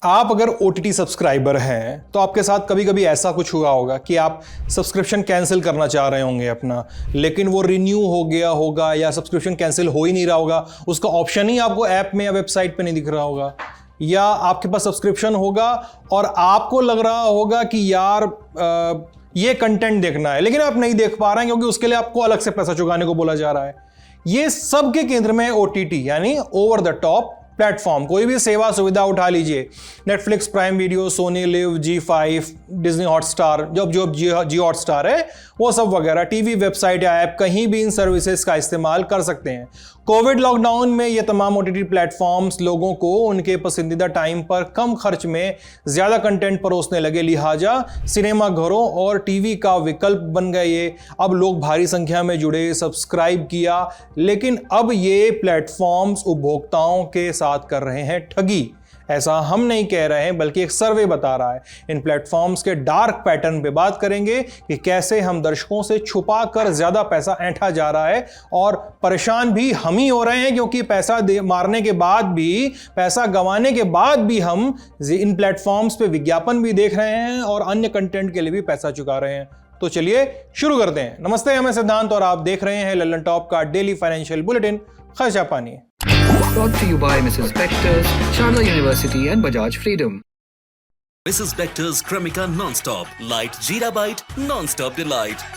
आप अगर OTT subscriber हैं तो आपके साथ कभी कभी ऐसा कुछ हुआ होगा कि आप सब्सक्रिप्शन कैंसिल करना चाह रहे होंगे अपना, लेकिन वो रिन्यू हो गया होगा या सब्सक्रिप्शन कैंसिल हो ही नहीं रहा होगा, उसका ऑप्शन ही आपको ऐप में या वेबसाइट पे नहीं दिख रहा होगा, या आपके पास सब्सक्रिप्शन होगा और आपको लग रहा होगा कि यार ये कंटेंट देखना है, लेकिन आप नहीं देख पा रहे हैं क्योंकि उसके लिए आपको अलग से पैसा चुकाने को बोला जा रहा है। ये सब के केंद्र में OTT यानी ओवर द टॉप प्लेटफॉर्म। कोई भी सेवा सुविधा उठा लीजिए, Netflix, Prime Video, Sony Liv, G5, Disney Hotstar, जो जी हॉटस्टार है वो सब वगैरह, टीवी, वेबसाइट या ऐप, कहीं भी इन सर्विसेज का इस्तेमाल कर सकते हैं। कोविड लॉकडाउन में ये तमाम OTT प्लेटफॉर्म्स लोगों को उनके पसंदीदा टाइम पर कम खर्च में ज्यादा कंटेंट परोसने लगे, लिहाजा सिनेमा घरों और टीवी का विकल्प बन गए ये। अब लोग भारी संख्या में जुड़े, सब्सक्राइब किया, लेकिन अब ये प्लेटफॉर्म्स उपभोक्ताओं के साथ कर रहे हैं ठगी। ऐसा हम नहीं कह रहे हैं बल्कि एक सर्वे बता रहा है। इन प्लेटफॉर्म्स के डार्क पैटर्न पे बात करेंगे कि कैसे हम दर्शकों से छुपा कर ज्यादा पैसा ऐंठा जा रहा है, और परेशान भी हम ही हो रहे हैं क्योंकि पैसा मारने के बाद भी, पैसा गंवाने के बाद भी हम इन प्लेटफॉर्म्स पे विज्ञापन भी देख रहे हैं और अन्य कंटेंट के लिए भी पैसा चुका रहे हैं। तो चलिए शुरू करते हैं। नमस्ते, मैं सिद्धांत और आप देख रहे हैं लल्लन टॉप का डेली फाइनेंशियल बुलेटिन, खर्चा पानी। Brought to you by Mrs. Bector's, Sharda University and Bajaj Freedom. Mrs. Bector's Cremica Non-Stop, Light Jeera Bite, Non-Stop Delight.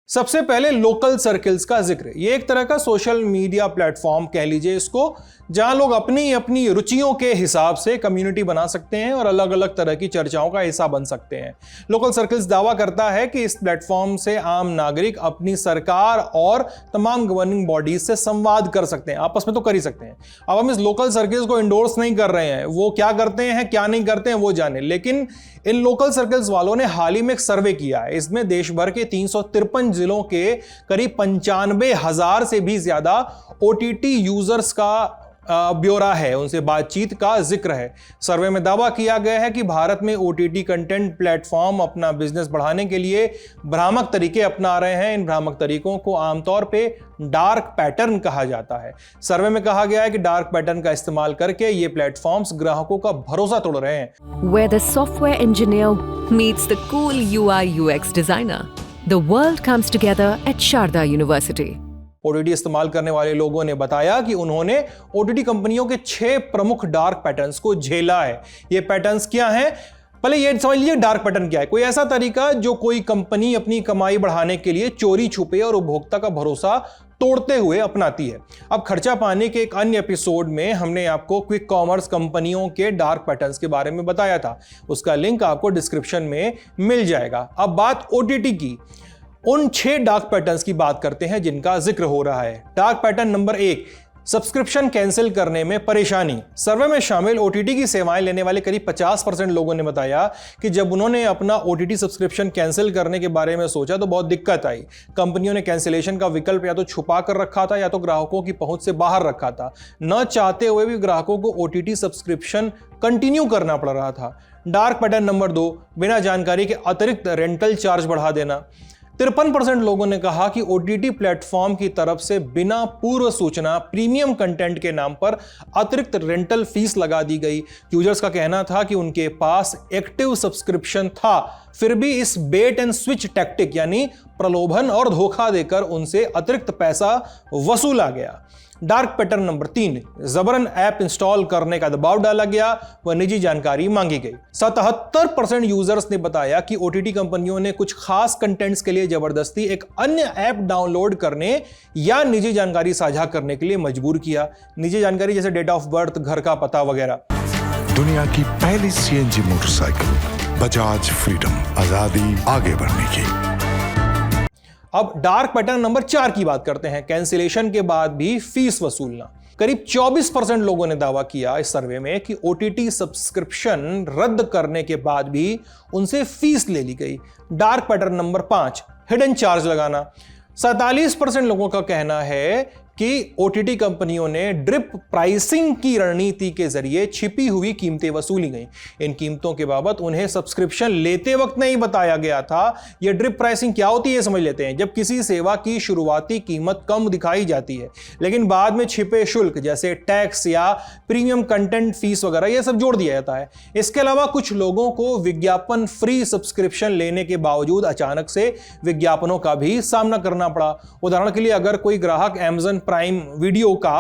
सबसे पहले लोकल सर्किल्स का जिक्र। ये एक तरह का सोशल मीडिया प्लेटफॉर्म कह लीजिए इसको, जहां लोग अपनी अपनी रुचियों के हिसाब से कम्युनिटी बना सकते हैं और अलग अलग तरह की चर्चाओं का हिस्सा बन सकते हैं। लोकल सर्किल्स दावा करता है कि इस प्लेटफॉर्म से आम नागरिक अपनी सरकार और तमाम गवर्निंग बॉडीज से संवाद कर सकते हैं, आपस में तो कर ही सकते हैं। अब हम इस लोकल सर्किल्स को इंडोर्स नहीं कर रहे हैं, वो क्या करते हैं क्या नहीं करते हैं वो जाने, लेकिन इन लोकल सर्किल्स वालों ने हाल ही में एक सर्वे किया है। इसमें देश भर के 353 जिलों के करीब 95,000 से भी ज्यादा OTT यूजर्स का ब्यौरा है, उनसे बातचीत का जिक्र है। सर्वे में दावा किया गया है कि भारत में OTT कंटेंट प्लेटफॉर्म अपना बिजनेस बढ़ाने के लिए भ्रामक तरीके अपना रहे हैं। इन भ्रामक तरीकों को आमतौर पे डार्क पैटर्न कहा जाता है। सर्वे में कहा गया है कि डार्क पैटर्न का इस्तेमाल करके ये प्लेटफॉर्म्स ग्राहकों का भरोसा तोड़ रहे हैं। Where the software engineer meets the cool UI/UX designer, the world comes together at Sharda University. OTT इस्तेमाल करने वाले लोगों ने बताया कि उन्होंने OTT कंपनियों के 6 प्रमुख डार्क पैटर्न्स को झेला है। ये पैटर्न्स क्या हैं? पहले ये समझ लीजिए डार्क पैटर्न क्या है। कोई ऐसा तरीका जो कोई कंपनी अपनी कमाई बढ़ाने के लिए चोरी छुपे और उपभोक्ता का भरोसा तोड़ते हुए अपनाती है। अब खर्चा पाने के एक अन्य एपिसोड में हमने आपको क्विक कॉमर्स कंपनियों के डार्क पैटर्न्स के बारे में बताया था, उसका लिंक आपको डिस्क्रिप्शन में मिल जाएगा। अब बात OTT की, उन 6 डार्क पैटर्न्स की बात करते हैं जिनका जिक्र हो रहा है। Dark pattern number 1, subscription cancel करने में परेशानी। सर्वे में शामिल OTT की सेवाएं लेने वाले करीब 50% लोगों ने बताया कि जब उन्होंने अपना OTT सब्सक्रिप्शन कैंसिल करने के बारे में सोचा तो बहुत दिक्कत आई। कंपनियों ने कैंसिलेशन का विकल्प या तो छुपा कर रखा था या तो ग्राहकों की पहुंच से बाहर रखा था। न चाहते हुए भी ग्राहकों को OTT सब्सक्रिप्शन कंटिन्यू करना पड़ रहा था। डार्क पैटर्न नंबर 2, बिना जानकारी के अतिरिक्त रेंटल चार्ज बढ़ा देना। 53% लोगों ने कहा कि OTT प्लेटफॉर्म की तरफ से बिना पूर्व सूचना प्रीमियम कंटेंट के नाम पर अतिरिक्त रेंटल फीस लगा दी गई। यूजर्स का कहना था कि उनके पास एक्टिव सब्सक्रिप्शन था, फिर भी इस बेट एंड स्विच टैक्टिक यानी प्रलोभन और धोखा देकर उनसे अतिरिक्त पैसा वसूला गया। डार्क पैटर्न नंबर 3, जबरन ऐप इंस्टॉल करने का दबाव डाला गया व निजी जानकारी मांगी गई। 77% यूजर्स ने बताया कि OTT कंपनियों ने कुछ खास कंटेंट्स के लिए जबरदस्ती एक अन्य ऐप डाउनलोड करने या निजी जानकारी साझा करने के लिए मजबूर किया। निजी जानकारी जैसे डेट ऑफ बर्थ, घर का पता वगैरह। दुनिया की पहली CNG मोटरसाइकिल बजाज फ्रीडम, आजादी आगे बढ़ने की। अब डार्क पैटर्न नंबर 4 की बात करते हैं, कैंसिलेशन के बाद भी फीस वसूलना। करीब 24% लोगों ने दावा किया इस सर्वे में कि OTT सब्सक्रिप्शन रद्द करने के बाद भी उनसे फीस ले ली गई। Dark pattern number 5, hidden charge लगाना। 47% लोगों का कहना है कि ओटीटी कंपनियों ने ड्रिप प्राइसिंग की रणनीति के जरिए छिपी हुई कीमतें वसूली गई। इन कीमतों के बाबत उन्हें सब्सक्रिप्शन लेते वक्त नहीं बताया गया था। यह ड्रिप प्राइसिंग क्या होती है समझ लेते हैं। जब किसी सेवा की शुरुआती कीमत कम दिखाई जाती है लेकिन बाद में छिपे शुल्क जैसे टैक्स या प्रीमियम कंटेंट फीस वगैरह यह सब जोड़ दिया जाता है। इसके अलावा कुछ लोगों को विज्ञापन फ्री सब्सक्रिप्शन लेने के बावजूद अचानक से विज्ञापनों का भी सामना करना पड़ा। उदाहरण के लिए अगर कोई ग्राहक Amazon प्राइम वीडियो का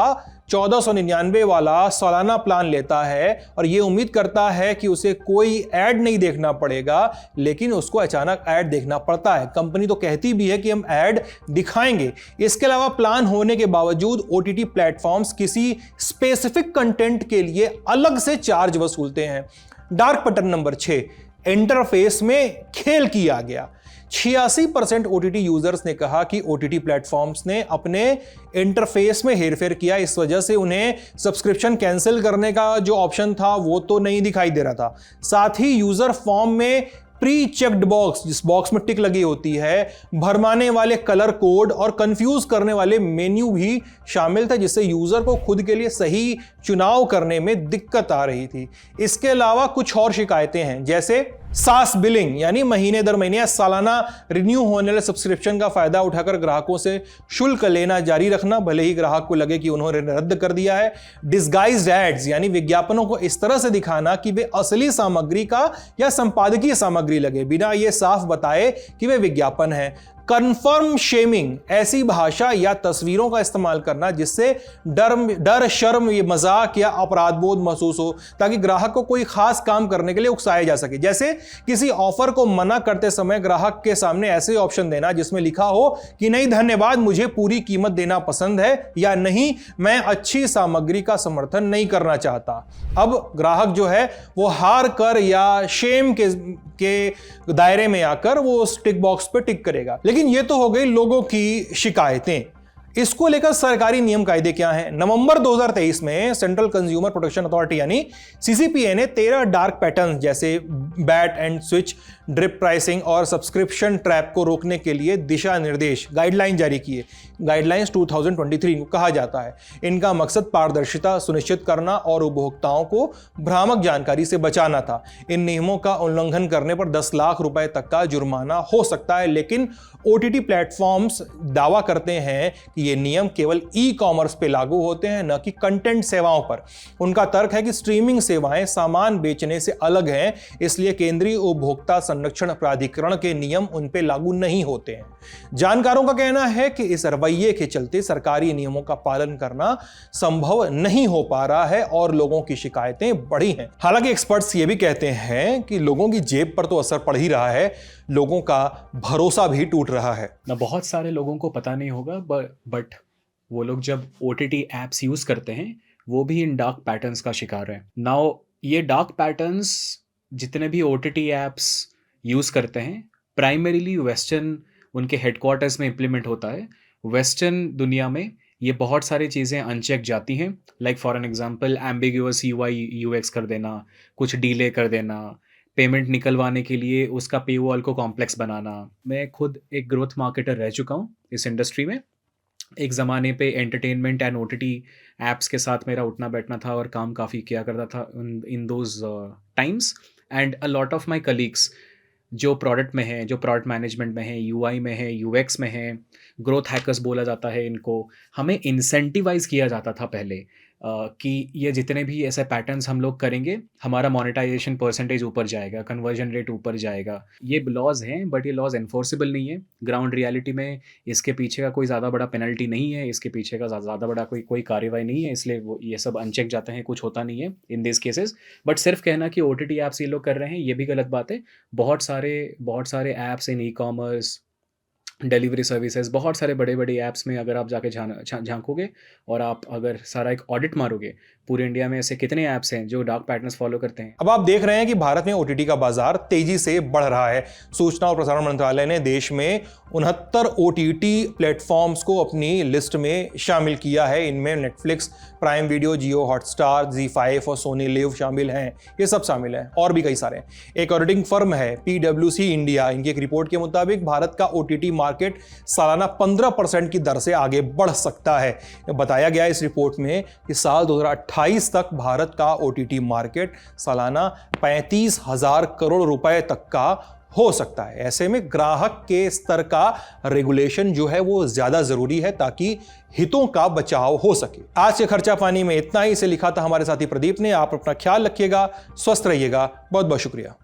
1499 वाला सालाना प्लान लेता है और यह उम्मीद करता है कि उसे कोई ऐड नहीं देखना पड़ेगा, लेकिन उसको अचानक ऐड देखना पड़ता है। कंपनी तो कहती भी है कि हम ऐड दिखाएंगे। इसके अलावा प्लान होने के बावजूद ओटीटी प्लेटफॉर्म्स किसी स्पेसिफिक कंटेंट के लिए अलग से चार्ज वसूलते हैं। डार्क पैटर्न नंबर 6, इंटरफेस में खेल किया गया। 86% ओटीटी यूजर्स ने कहा कि ओटीटी प्लेटफॉर्म्स ने अपने इंटरफेस में हेरफेर किया। इस वजह से उन्हें सब्सक्रिप्शन कैंसिल करने का जो ऑप्शन था वो तो नहीं दिखाई दे रहा था। साथ ही यूजर फॉर्म में प्री चेक्ड बॉक्स, जिस बॉक्स में टिक लगी होती है, भरमाने वाले कलर कोड और कंफ्यूज करने वाले मेन्यू भी शामिल थे, जिससे यूजर को खुद के लिए सही चुनाव करने में दिक्कत आ रही थी। इसके अलावा कुछ और शिकायतें हैं, जैसे सास बिलिंग यानी महीने दर महीने या सालाना रिन्यू होने वाले सब्सक्रिप्शन का फायदा उठाकर ग्राहकों से शुल्क लेना जारी रखना, भले ही ग्राहक को लगे कि उन्होंने रद्द कर दिया है। डिस्गाइज्ड एड्स यानी विज्ञापनों को इस तरह से दिखाना कि वे असली सामग्री का या संपादकीय सामग्री लगे, बिना ये साफ बताए कि वे विज्ञापन है। कन्फर्म शेमिंग, ऐसी भाषा या तस्वीरों का इस्तेमाल करना जिससे डर, शर्म, ये मजाक या अपराध बोध महसूस हो, ताकि ग्राहक को कोई खास काम करने के लिए उकसाया जा सके। जैसे किसी ऑफर को मना करते समय ग्राहक के सामने ऐसे ऑप्शन देना जिसमें लिखा हो कि नहीं धन्यवाद, मुझे पूरी कीमत देना पसंद है, या नहीं मैं अच्छी सामग्री का समर्थन नहीं करना चाहता। अब ग्राहक जो है वो हार कर या शेम के दायरे में आकर वो उस टिक बॉक्स पे टिक करेगा। लेकिन ये तो हो गई लोगों की शिकायतें। इसको लेकर सरकारी नियम कायदे क्या हैं? नवंबर 2023 में सेंट्रल कंज्यूमर प्रोटेक्शन अथॉरिटी यानी सीसीपीए ने 13 डार्क पैटर्न जैसे bat and switch, drip pricing और सब्सक्रिप्शन ट्रैप को रोकने के लिए दिशा निर्देश गाइडलाइन जारी किए। गाइडलाइंस 2023 को कहा जाता है। इनका मकसद पारदर्शिता सुनिश्चित करना और उपभोक्ताओं को भ्रामक जानकारी से बचाना था। इन नियमों का उल्लंघन करने पर 10 लाख रुपए तक का जुर्माना हो सकता है, लेकिन ओटीटी प्लेटफॉर्म्स दावा करते हैं कि ये नियम केवल ई कॉमर्स पे लागू होते हैं, न कि कंटेंट सेवाओं पर। उनका तर्क है कि स्ट्रीमिंग सेवाएं सामान बेचने से अलग हैं, इसलिए केंद्रीय उपभोक्ता संरक्षण प्राधिकरण के नियम उन पे लागू नहीं होते हैं। जानकारों का कहना है कि इस रवैये के चलते सरकारी नियमों का पालन करना संभव नहीं हो पा रहा है और लोगों की शिकायतें बढ़ी हैं। हालांकि एक्सपर्ट्स ये भी कहते हैं कि लोगों की जेब पर तो असर पड़ ही रहा है, लोगों का भरोसा भी टूट रहा है ना। बहुत सारे लोगों को पता नहीं होगा, बट वो लोग जब OTT एप्स यूज करते हैं वो भी इन डार्क पैटर्न्स का शिकार है। नाउ ये डार्क पैटर्न्स जितने भी OTT एप्स यूज करते हैं प्राइमरीली वेस्टर्न उनके हेडक्वार्टर्स में इम्प्लीमेंट होता है। वेस्टर्न दुनिया में ये बहुत सारी चीज़ें अनचेक जाती हैं, like for an example ambiguous UI UX कर देना, कुछ डीले कर देना, पेमेंट निकलवाने के लिए उसका पे वॉल को कॉम्प्लेक्स बनाना। मैं खुद एक ग्रोथ मार्केटर रह चुका हूँ इस इंडस्ट्री में। एक ज़माने पे एंटरटेनमेंट एंड OTT एप्स के साथ मेरा उठना बैठना था और काम काफ़ी किया करता था in those times. And a lot of my colleagues जो प्रोडक्ट में हैं, जो प्रोडक्ट मैनेजमेंट में हैं, UI में है, UX में है, ग्रोथ हैकर्स बोला जाता है इनको, हमें इंसेंटिवाइज किया जाता था पहले कि ये जितने भी ऐसे पैटर्न्स हम लोग करेंगे हमारा मोनेटाइजेशन परसेंटेज ऊपर जाएगा, कन्वर्जन रेट ऊपर जाएगा। ये लॉज हैं बट ये लॉज एनफोर्सेबल नहीं है। ग्राउंड रियलिटी में इसके पीछे का कोई ज़्यादा बड़ा पेनल्टी नहीं है, इसके पीछे का ज़्यादा बड़ा कोई कार्रवाई नहीं है, इसलिए वो ये सब अनचेक जाते हैं, कुछ होता नहीं है इन दिस केसेस। बट सिर्फ कहना कि OTT ऐप्स ये लोग कर रहे हैं ये भी गलत बात है। बहुत सारे ऐप्स इन ई-कॉमर्स, डिलीवरी सर्विसेज, बहुत सारे बड़े बड़े ऐप्स में अगर आप जाके झांकोगे और आप अगर सारा एक ऑडिट मारोगे, पूरे इंडिया में ऐसे कितने ऐप्स हैं जो डार्क पैटर्न्स फॉलो करते हैं। अब आप देख रहे हैं कि भारत में OTT का बाजार तेजी से बढ़ रहा है। सूचना और प्रसारण मंत्रालय ने देश में 69 OTT प्लेटफॉर्म्स को अपनी लिस्ट में शामिल किया है। इनमें नेटफ्लिक्स, प्राइम वीडियो, जियो हॉटस्टार, ZEE5 और सोनी लिव शामिल हैं। ये सब शामिल हैं और भी कई सारे। एक ऑडिटिंग फर्म है PwC इंडिया, इनकी एक रिपोर्ट के मुताबिक भारत का OTT मार्केट सालाना 15% की दर से आगे बढ़ सकता है। बताया गया इस रिपोर्ट में कि साल 2028 तक भारत का OTT मार्केट सालाना 35,000 करोड़ रुपए तक का हो सकता है। ऐसे में ग्राहक के स्तर का रेगुलेशन जो है वो ज्यादा जरूरी है ताकि हितों का बचाव हो सके। आज के खर्चा पानी में इतना ही। इसे लिखा था हमारे साथी प्रदीप ने। आप अपना ख्याल रखिएगा, स्वस्थ रहिएगा। बहुत बहुत शुक्रिया।